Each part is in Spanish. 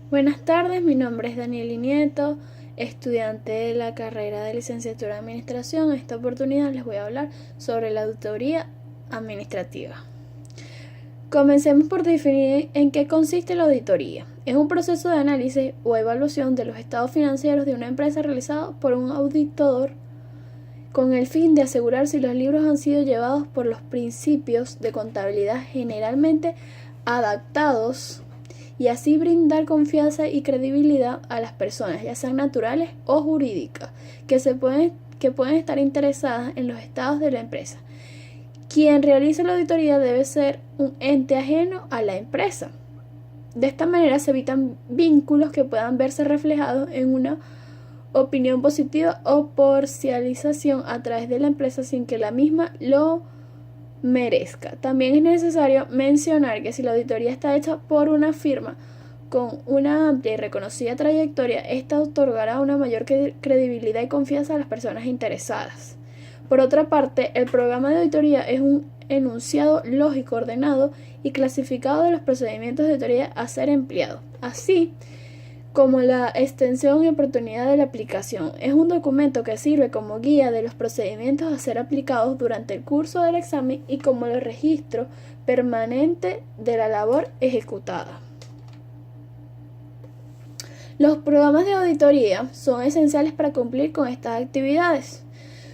Buenas tardes, mi nombre es Daniel Nieto, estudiante de la carrera de licenciatura en Administración. En esta oportunidad les voy a hablar sobre la auditoría administrativa. Comencemos por definir en qué consiste la auditoría. Es un proceso de análisis o evaluación de los estados financieros de una empresa realizado por un auditor con el fin de asegurar si los libros han sido llevados por los principios de contabilidad generalmente adaptados y así brindar confianza y credibilidad a las personas, ya sean naturales o jurídicas, que pueden estar interesadas en los estados de la empresa. Quien realiza la auditoría debe ser un ente ajeno a la empresa. De esta manera se evitan vínculos que puedan verse reflejados en una opinión positiva o parcialización a través de la empresa sin que la misma lo merezca. También es necesario mencionar que si la auditoría está hecha por una firma con una amplia y reconocida trayectoria, esta otorgará una mayor credibilidad y confianza a las personas interesadas. Por otra parte, el programa de auditoría es un enunciado lógico, ordenado y clasificado de los procedimientos de auditoría a ser empleados, así como la extensión y oportunidad de la aplicación. Es un documento que sirve como guía de los procedimientos a ser aplicados durante el curso del examen y como el registro permanente de la labor ejecutada. Los programas de auditoría son esenciales para cumplir con estas actividades.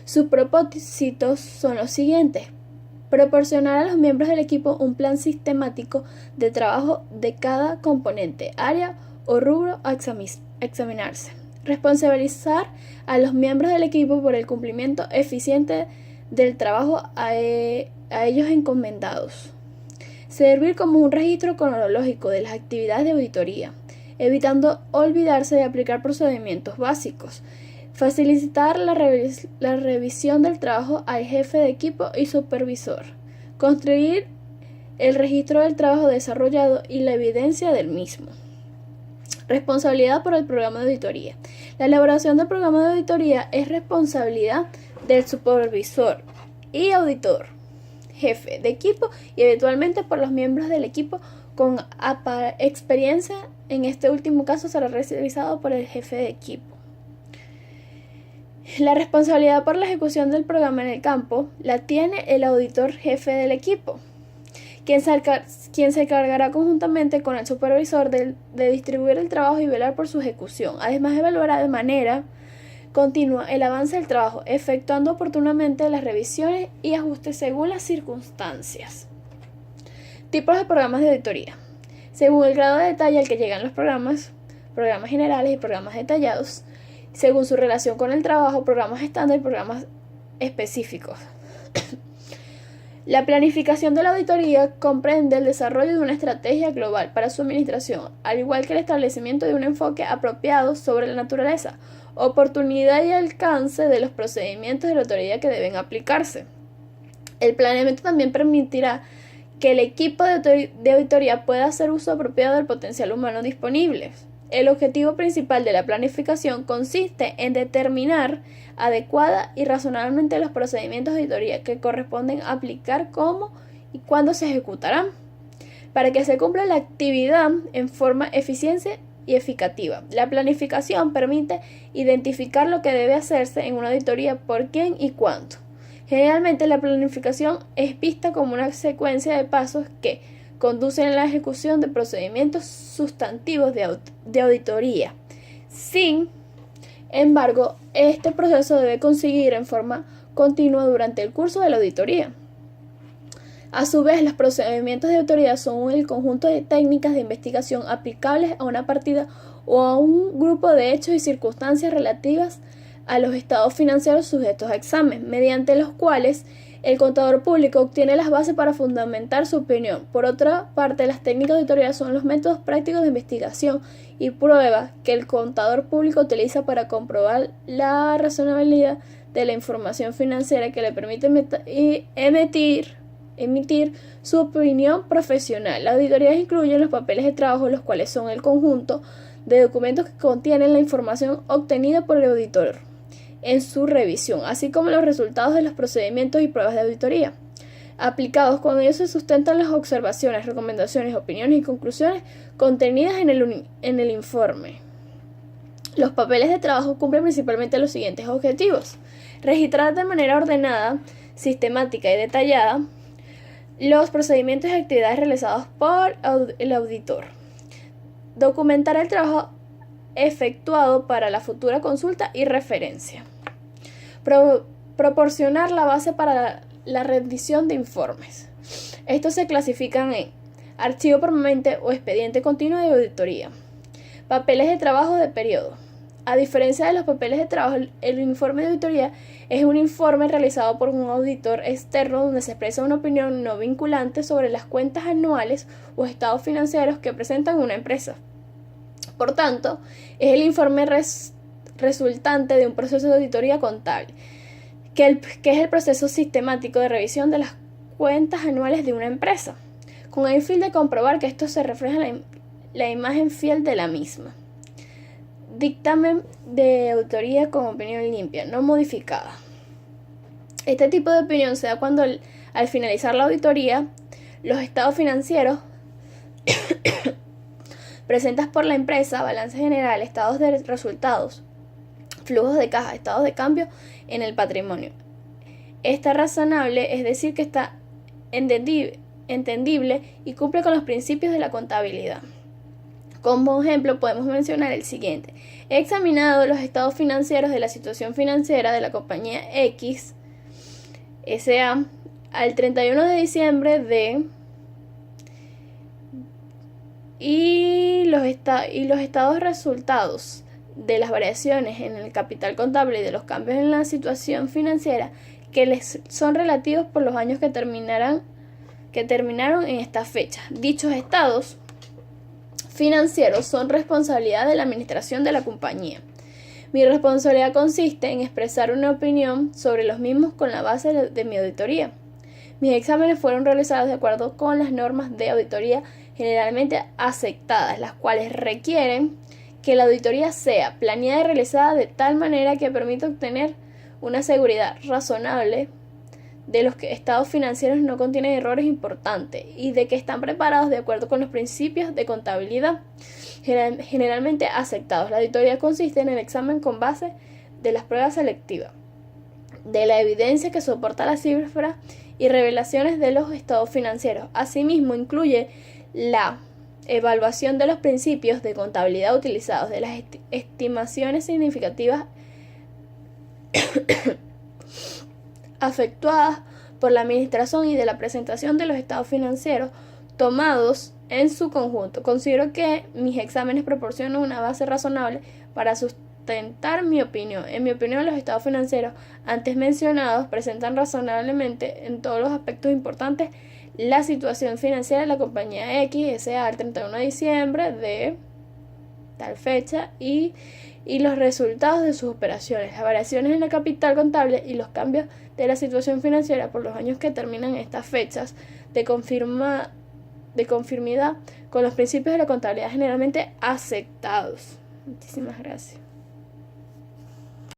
Sus propósitos son los siguientes: proporcionar a los miembros del equipo un plan sistemático de trabajo de cada componente, área o rubro a examinarse. Responsabilizar a los miembros del equipo por el cumplimiento eficiente del trabajo a ellos encomendados. Servir como un registro cronológico de las actividades de auditoría, evitando olvidarse de aplicar procedimientos básicos. Facilitar la revisión del trabajo al jefe de equipo y supervisor. Construir el registro del trabajo desarrollado y la evidencia del mismo. Responsabilidad por el programa de auditoría. La elaboración del programa de auditoría es responsabilidad del supervisor y auditor, jefe de equipo y eventualmente por los miembros del equipo con experiencia. En este último caso será realizado por el jefe de equipo. La responsabilidad por la ejecución del programa en el campo la tiene el auditor jefe del equipo, quien se encargará conjuntamente con el supervisor de distribuir el trabajo y velar por su ejecución. Además, evaluará de manera continua el avance del trabajo, efectuando oportunamente las revisiones y ajustes según las circunstancias. Tipos de programas de auditoría. Según el grado de detalle al que llegan los programas generales y programas detallados, según su relación con el trabajo, programas estándar y programas específicos. La planificación de la auditoría comprende el desarrollo de una estrategia global para su administración, al igual que el establecimiento de un enfoque apropiado sobre la naturaleza, oportunidad y alcance de los procedimientos de la auditoría que deben aplicarse. El planeamiento también permitirá que el equipo de auditoría pueda hacer uso apropiado del potencial humano disponible. El objetivo principal de la planificación consiste en determinar adecuada y razonablemente los procedimientos de auditoría que corresponden aplicar, cómo y cuándo se ejecutarán, para que se cumpla la actividad en forma eficiente y eficacia. La planificación permite identificar lo que debe hacerse en una auditoría, por quién y cuándo. Generalmente la planificación es vista como una secuencia de pasos que conducen a la ejecución de procedimientos sustantivos de auditoría. Sin embargo, este proceso debe conseguir en forma continua durante el curso de la auditoría. A su vez, los procedimientos de auditoría son el conjunto de técnicas de investigación aplicables a una partida o a un grupo de hechos y circunstancias relativas a los estados financieros sujetos a examen, mediante los cuales el contador público obtiene las bases para fundamentar su opinión. Por otra parte, las técnicas de auditoría son los métodos prácticos de investigación y prueba que el contador público utiliza para comprobar la razonabilidad de la información financiera que le permite emitir su opinión profesional. La auditoría incluye los papeles de trabajo, los cuales son el conjunto de documentos que contienen la información obtenida por el auditor en su revisión, así como los resultados de los procedimientos y pruebas de auditoría. aplicados cuando ellos se sustentan las observaciones, recomendaciones, opiniones y conclusiones contenidas en el informe. Los papeles de trabajo cumplen principalmente los siguientes objetivos: registrar de manera ordenada, sistemática y detallada los procedimientos y actividades realizados por el auditor, documentar el trabajo efectuado para la futura consulta y referencia, proporcionar la base para la rendición de informes. Estos se clasifican en archivo permanente o expediente continuo de auditoría, papeles de trabajo de periodo. A diferencia de los papeles de trabajo, el informe de auditoría es un informe realizado por un auditor externo donde se expresa una opinión no vinculante sobre las cuentas anuales o estados financieros que presentan una empresa. Por tanto, es el informe resultante de un proceso de auditoría contable, que es el proceso sistemático de revisión de las cuentas anuales de una empresa, con el fin de comprobar que esto se refleja en la imagen fiel de la misma. Dictamen de auditoría con opinión limpia, no modificada. Este tipo de opinión se da cuando al finalizar la auditoría, los estados financieros presentados por la empresa, balance general, estados de resultados, flujos de caja, estados de cambio en el patrimonio. Está razonable, es decir, que está entendible y cumple con los principios de la contabilidad. Como ejemplo podemos mencionar el siguiente: he examinado los estados financieros de la situación financiera de la compañía X S.A. al 31 de diciembre y los estados resultados de las variaciones en el capital contable y de los cambios en la situación financiera que les son relativos por los años que terminaron en esta fecha. Dichos estados financieros son responsabilidad de la administración de la compañía. Mi responsabilidad consiste en expresar una opinión sobre los mismos con la base de mi auditoría. Mis exámenes fueron realizados de acuerdo con las normas de auditoría generalmente aceptadas, las cuales requieren que la auditoría sea planeada y realizada de tal manera que permita obtener una seguridad razonable de los que estados financieros no contienen errores importantes y de que están preparados de acuerdo con los principios de contabilidad generalmente aceptados. La auditoría consiste en el examen con base de las pruebas selectivas, de la evidencia que soporta las cifras y revelaciones de los estados financieros. Asimismo, incluye la evaluación de los principios de contabilidad utilizados, de las estimaciones significativas efectuadas por la administración y de la presentación de los estados financieros tomados en su conjunto. Considero que mis exámenes proporcionan una base razonable para sustentar mi opinión. En mi opinión, los estados financieros antes mencionados presentan razonablemente en todos los aspectos importantes la situación financiera de la compañía X S.A. al 31 de diciembre de tal fecha y los resultados de sus operaciones, las variaciones en el capital contable y los cambios de la situación financiera por los años que terminan estas fechas de conformidad con los principios de la contabilidad generalmente aceptados. Muchísimas gracias.